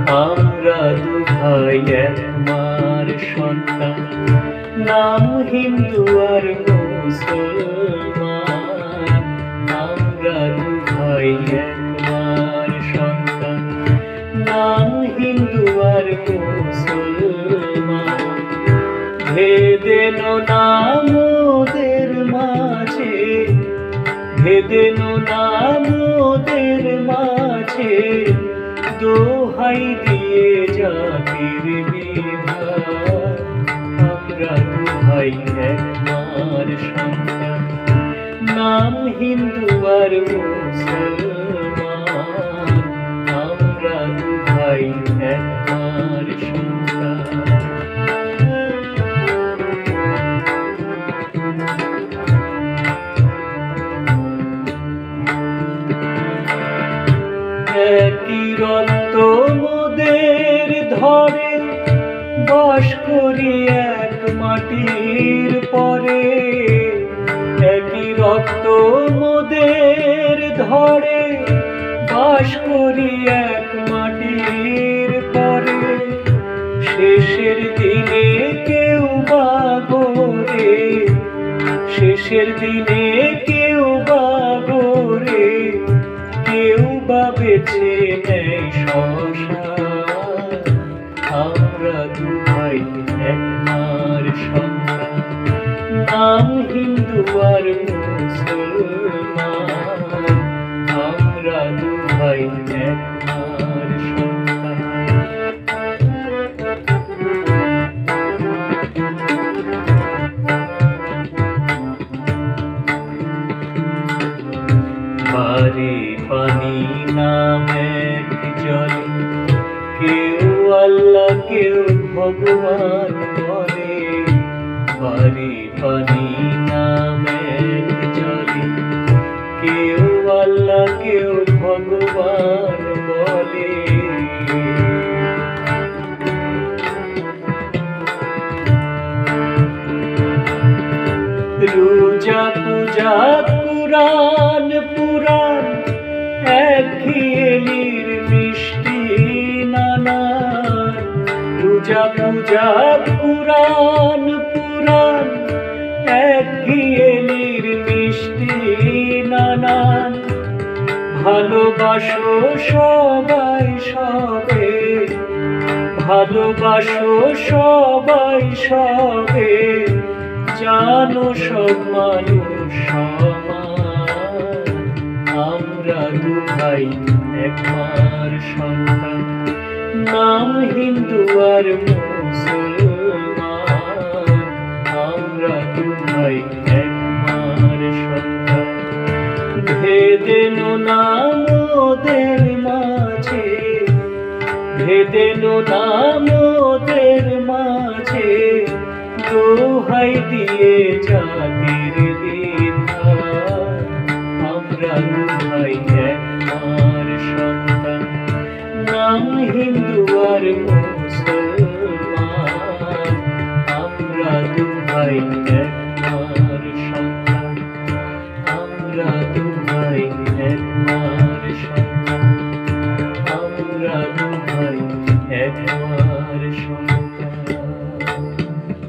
আমরা দু ভাই এক মার সন্তান, নাম হিন্দু আর মুসলমান। আমরা দু ভাই এক মার সন্তান, নাম হিন্দু আর মুসলমান। ভেদেন নাম ওদের মাঝে, ভেদেন নাম ওদের মাঝে, দোহাই দিয়ে জাতির বিধান। আমরা দু ভাই এক মার সন্তান, নাম হিন্দু আর মুসলমান। আমরা দু ভাই এক মার সন্তান। একই রক্ত মোদের ধরে, বাস করি এক মাটির পরে। একই রক্ত মোদের ধরে, বাস করি এক মাটির পরে। শেষের দিনে কেউ বা গোরে, শেষের দিনে কেউ বা গোরে, কেউ বা বেছে নেয় শ্মশান। আমরা দু ভাই এক মার সন্তান, নাম হিন্দু আর মুসলমান। আমরা দু ভাই এক মার সন্তান। বাড়ি পানি নাম এক জলে, কেউ আল্লাহ কেউ ভগবান বলে। বাড়ি পানি নাম এক জলে, কেউ আল্লাহ কেউ ভগবান বলে। রোজা পূজা কুরআন পুরাণ, এক খেলির মিষ্টি নানান। রোজা পূজা কুরআন পুরাণ, এক খেলির মিষ্টি নানান। ভালোবাসো সবাই সবে, ভালোবাসো সবাই সবে, জানো সব মানুষ সমান। আমরা দু ভাই এক মার সন্তান, নাম হিন্দু আর মুসলমান। আমরা দু ভাই এক মার সন্তান। ভেদেন নাম ওদের মাঝে, ভেদেন নাম ওদের মাঝে, দোহাই দিয়ে জাতির বিধান। আমরা দু ভাই এক মার সন্তান, নাম হিন্দু আর মুসলমান। আমরা দু ভাই